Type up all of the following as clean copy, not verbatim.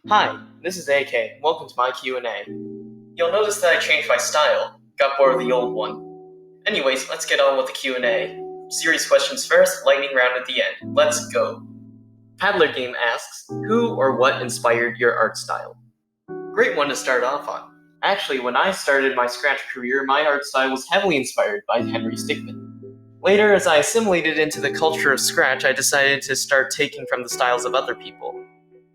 Hi, this is AK. Welcome to my Q&A. You'll notice that I changed my style. Got bored of the old one. Anyways, let's get on with the Q&A. Serious questions first, lightning round at the end. Let's go. Paddler Game asks, who or what inspired your art style? Great one to start off on. Actually, when I started my Scratch career, my art style was heavily inspired by Henry Stickmin. Later, as I assimilated into the culture of Scratch, I decided to start taking from the styles of other people.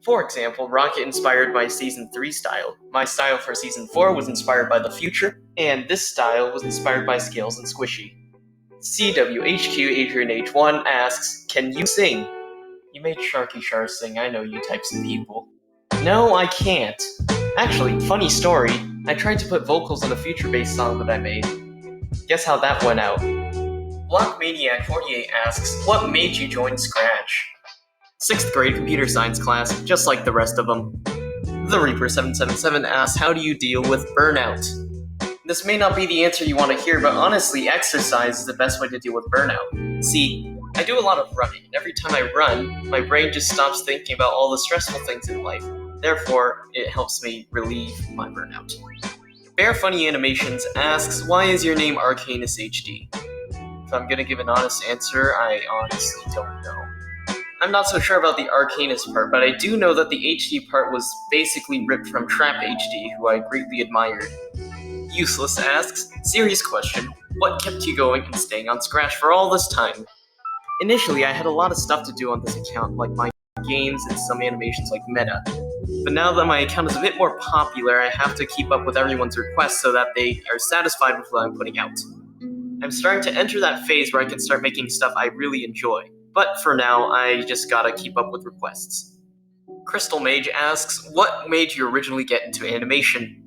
For example, Rocket inspired my Season 3 style, my style for Season 4 was inspired by The Future, and this style was inspired by Scales and Squishy. CWHQ Adrian H1 asks, can you sing? You made Sharky Shar sing, I know you types of people. No, I can't. Actually, funny story, I tried to put vocals on a future-based song that I made. Guess how that went out? BlockManiac48 asks, what made you join Scratch? 6th grade computer science class, just like the rest of them. The Reaper777 asks, how do you deal with burnout? This may not be the answer you want to hear, but honestly, exercise is the best way to deal with burnout. See, I do a lot of running, and every time I run, my brain just stops thinking about all the stressful things in life. Therefore, it helps me relieve my burnout. Bear Funny Animations asks, why is your name Arcanus HD? If I'm gonna give an honest answer, I honestly don't know. I'm not so sure about the Arcanus part, but I do know that the HD part was basically ripped from Trap HD, who I greatly admired. Useless asks, serious question, what kept you going and staying on Scratch for all this time? Initially, I had a lot of stuff to do on this account, like my games and some animations like Meta. But now that my account is a bit more popular, I have to keep up with everyone's requests so that they are satisfied with what I'm putting out. I'm starting to enter that phase where I can start making stuff I really enjoy. But for now, I just gotta keep up with requests. Crystal Mage asks, what made you originally get into animation?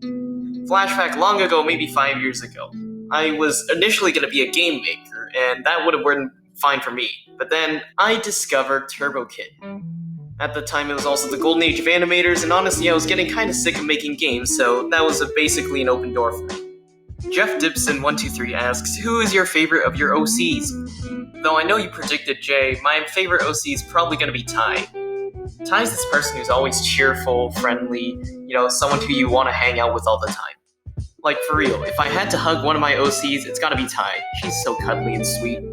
Flashback long ago, maybe 5 years ago. I was initially gonna be a game maker, and that would have been fine for me. But then, I discovered Turbo Kid. At the time, it was also the golden age of animators, and honestly, I was getting kinda sick of making games, so that was basically an open door for me. Jeff Dibson123 asks, who is your favorite of your OCs? Though I know you predicted Jay, my favorite OC is probably going to be Ty. Ty's this person who's always cheerful, friendly, someone who you want to hang out with all the time. Like, for real, if I had to hug one of my OCs, it's gotta be Ty. She's so cuddly and sweet.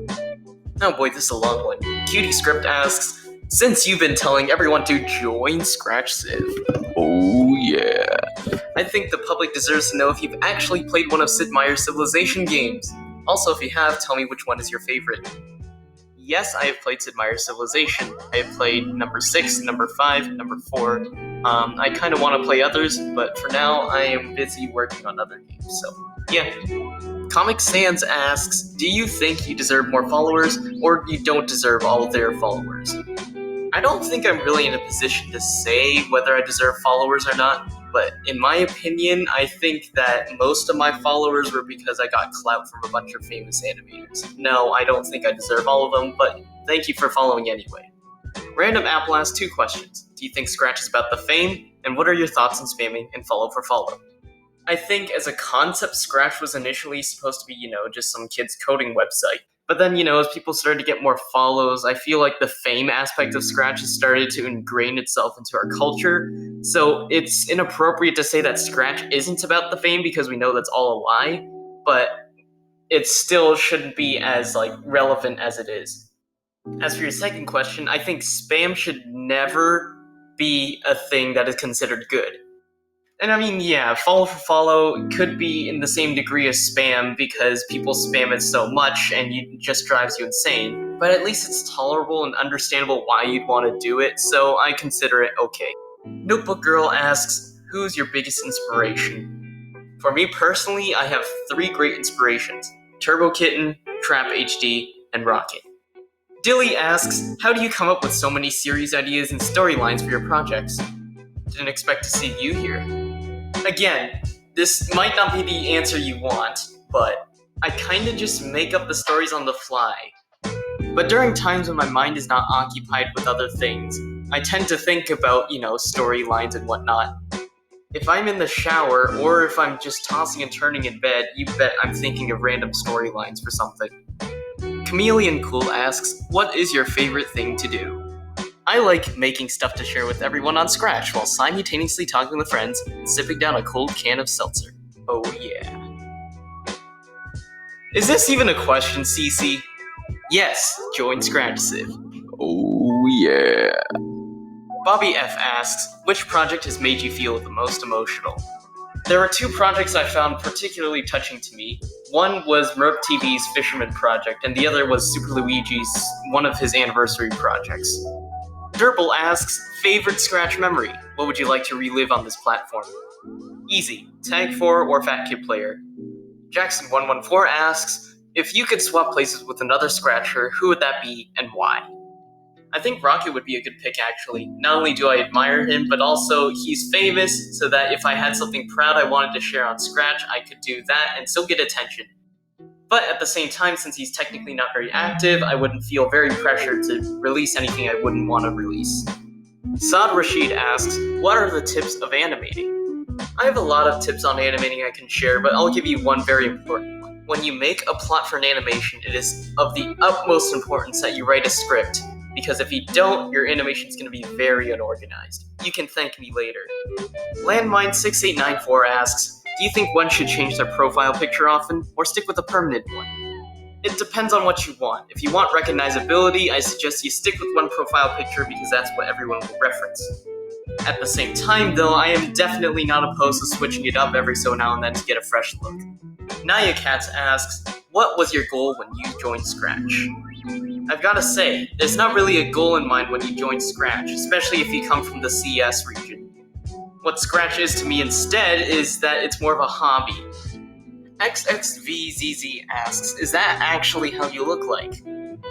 Oh boy, this is a long one. Cutie Script asks, since you've been telling everyone to join ScratchCiv. Oh yeah. I think the public deserves to know if you've actually played one of Sid Meier's Civilization games. Also, if you have, tell me which one is your favorite. Yes, I have played Sid Meier's Civilization. I have played number 6, number 5, number 4. I kind of want to play others, but for now, I am busy working on other games, so yeah. Comic Sans asks, do you think you deserve more followers, or you don't deserve all of their followers? I don't think I'm really in a position to say whether I deserve followers or not, but in my opinion, I think that most of my followers were because I got clout from a bunch of famous animators. No, I don't think I deserve all of them, but thank you for following anyway. Random Apple asks 2 questions. Do you think Scratch is about the fame? And what are your thoughts on spamming and follow for follow? I think as a concept, Scratch was initially supposed to be, just some kid's coding website. But then, as people started to get more follows, I feel like the fame aspect of Scratch has started to ingrain itself into our culture. So it's inappropriate to say that Scratch isn't about the fame because we know that's all a lie, but it still shouldn't be as relevant as it is. As for your second question, I think spam should never be a thing that is considered good. And I mean, yeah, follow for follow could be in the same degree as spam because people spam it so much and it just drives you insane. But at least it's tolerable and understandable why you'd want to do it, so I consider it okay. Notebook Girl asks, who's your biggest inspiration? For me personally, I have 3 great inspirations. Turbo Kitten, Trap HD, and Rocket. Dilly asks, how do you come up with so many series ideas and storylines for your projects? Didn't expect to see you here. Again, this might not be the answer you want, but I kinda just make up the stories on the fly. But during times when my mind is not occupied with other things, I tend to think about, storylines and whatnot. If I'm in the shower, or if I'm just tossing and turning in bed, you bet I'm thinking of random storylines for something. Chameleon Cool asks, what is your favorite thing to do? I like making stuff to share with everyone on Scratch while simultaneously talking with friends and sipping down a cold can of seltzer. Oh yeah. Is this even a question, Cece? Yes, join ScratchCiv. Oh yeah. Bobby F asks, which project has made you feel the most emotional? There were 2 projects I found particularly touching to me. One was Merp TV's Fisherman project, and the other was Super Luigi's, one of his anniversary projects. Durble asks, favorite Scratch memory? What would you like to relive on this platform? Easy, Tag 4 or Fat Kid Player. Jackson114 asks, if you could swap places with another Scratcher, who would that be and why? I think Rocket would be a good pick, actually. Not only do I admire him, but also he's famous, so that if I had something proud I wanted to share on Scratch, I could do that and still get attention. But at the same time, since he's technically not very active, I wouldn't feel very pressured to release anything I wouldn't want to release. Saad Rashid asks, what are the tips of animating? I have a lot of tips on animating I can share, but I'll give you one very important one. When you make a plot for an animation, it is of the utmost importance that you write a script, because if you don't, your animation's going to be very unorganized. You can thank me later. Landmine6894 asks, do you think one should change their profile picture often, or stick with a permanent one? It depends on what you want. If you want recognizability, I suggest you stick with one profile picture because that's what everyone will reference. At the same time, though, I am definitely not opposed to switching it up every so now and then to get a fresh look. Naya Katz asks, what was your goal when you joined Scratch? I've gotta say, there's not really a goal in mind when you join Scratch, especially if you come from the CS region. What Scratch is to me instead is that it's more of a hobby. XXVZZ asks, is that actually how you look like?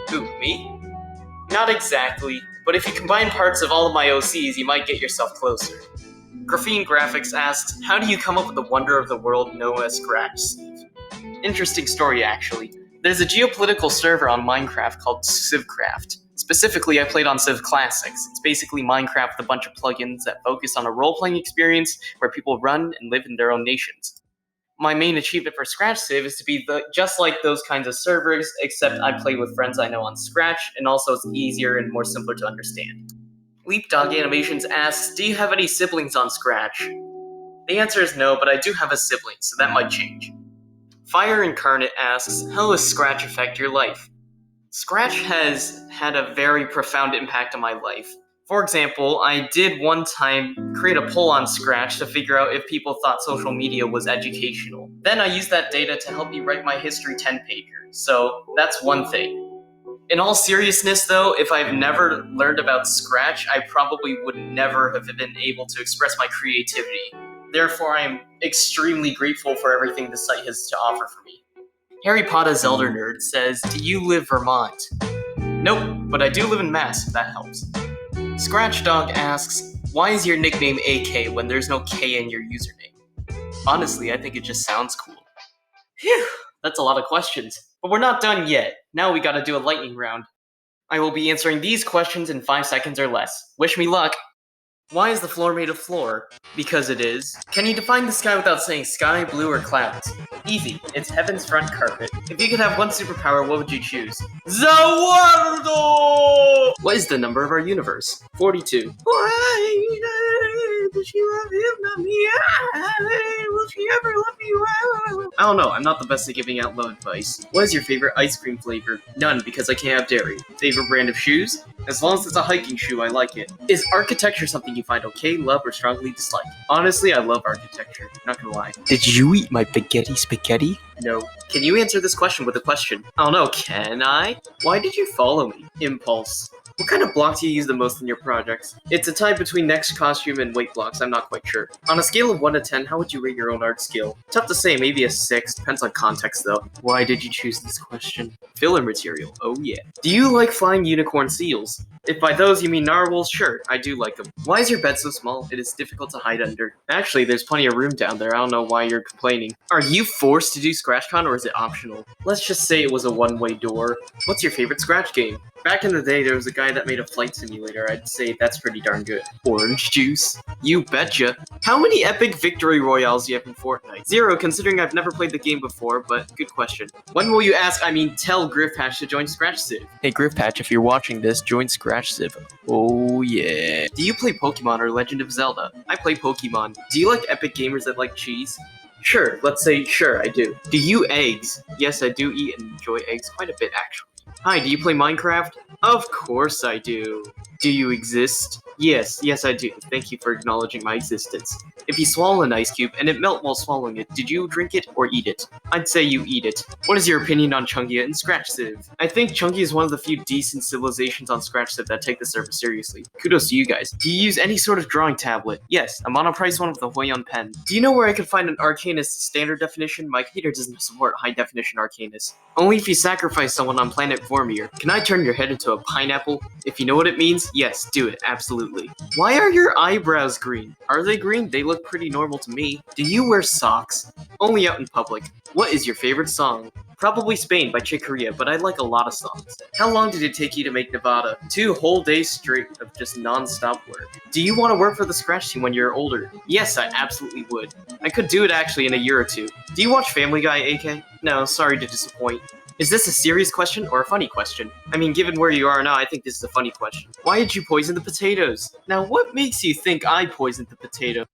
Who, me? Not exactly, but if you combine parts of all of my OCs, you might get yourself closer. Graphene Graphics asks, how do you come up with the wonder of the world known as ScratchCiv? Interesting story, actually. There's a geopolitical server on Minecraft called CivCraft. Specifically, I played on Civ Classics. It's basically Minecraft with a bunch of plugins that focus on a role-playing experience where people run and live in their own nations. My main achievement for ScratchCiv is to be just like those kinds of servers, except I play with friends I know on Scratch, and also it's easier and more simpler to understand. Leapdog Animations asks, do you have any siblings on Scratch? The answer is no, but I do have a sibling, so that might change. Fire Incarnate asks, how does Scratch affect your life? Scratch has had a very profound impact on my life. For example, I did one time create a poll on Scratch to figure out if people thought social media was educational. Then I used that data to help me write my history 10-pager, so that's one thing. In all seriousness though, if I've never learned about Scratch, I probably would never have been able to express my creativity. Therefore, I am extremely grateful for everything the site has to offer for me. Harry Potter Zelda Nerd says, do you live Vermont? Nope, but I do live in Mass, if that helps. Scratchdog asks, why is your nickname AK when there's no K in your username? Honestly, I think it just sounds cool. Phew, that's a lot of questions. But we're not done yet. Now we gotta do a lightning round. I will be answering these questions in 5 seconds or less. Wish me luck. Why is the floor made of floor? Because it is. Can you define the sky without saying sky, blue, or clouds? Easy. It's heaven's front carpet. If you could have one superpower, what would you choose? Zawardo! What is the number of our universe? 42. Why does she love him, not me? Will she ever love me well? I don't know. I'm not the best at giving out love advice. What is your favorite ice cream flavor? None, because I can't have dairy. Favorite brand of shoes? As long as it's a hiking shoe, I like it. Is architecture something you find okay, love, or strongly dislike? Honestly, I love architecture. Not gonna lie. Did you eat my spaghetti? No. Can you answer this question with a question? I don't know, can I? Why did you follow me? Impulse. What kind of block do you use the most in your projects? It's a tie between next costume and weight blocks, I'm not quite sure. On a scale of 1 to 10, how would you rate your own art skill? Tough to say, maybe a 6, depends on context though. Why did you choose this question? Filler material, oh yeah. Do you like flying unicorn seals? If by those you mean narwhals, sure, I do like them. Why is your bed so small? It is difficult to hide under. Actually, there's plenty of room down there, I don't know why you're complaining. Are you forced to do ScratchCon or is it optional? Let's just say it was a one-way door. What's your favorite Scratch game? Back in the day, there was a guy that made a flight simulator. I'd say that's pretty darn good. Orange juice? You betcha. How many epic victory royales do you have in Fortnite? 0, considering I've never played the game before, but good question. When will you tell Griffpatch to join ScratchCiv? Hey Griffpatch, if you're watching this, join ScratchCiv. Oh yeah. Do you play Pokemon or Legend of Zelda? I play Pokemon. Do you like epic gamers that like cheese? Sure, let's say sure, I do. Do you eggs? Yes, I do eat and enjoy eggs quite a bit, actually. Hi, do you play Minecraft? Of course I do. Do you exist? Yes, I do. Thank you for acknowledging my existence. If you swallow an ice cube and it melt while swallowing it, did you drink it or eat it? I'd say you eat it. What is your opinion on Chungia and ScratchCiv? I think Chungia is one of the few decent civilizations on ScratchCiv that take the service seriously. Kudos to you guys. Do you use any sort of drawing tablet? Yes, I'm on a price one with a Huion pen. Do you know where I could find an Arcanist standard definition? My computer doesn't support high definition Arcanist. Only if you sacrifice someone on planet Vormir. Can I turn your head into a pineapple? If you know what it means, yes, do it, absolutely. Why are your eyebrows green? Are they green? They look pretty normal to me. Do you wear socks? Only out in public. What is your favorite song? Probably Spain by Chick Corea, but I like a lot of songs. How long did it take you to make Nevada? 2 whole days straight of just non-stop work. Do you want to work for the Scratch team when you're older? Yes, I absolutely would. I could do it actually in a year or 2. Do you watch Family Guy, AK? No, sorry to disappoint. Is this a serious question or a funny question? I mean, given where you are now, I think this is a funny question. Why did you poison the potatoes? Now, what makes you think I poisoned the potato?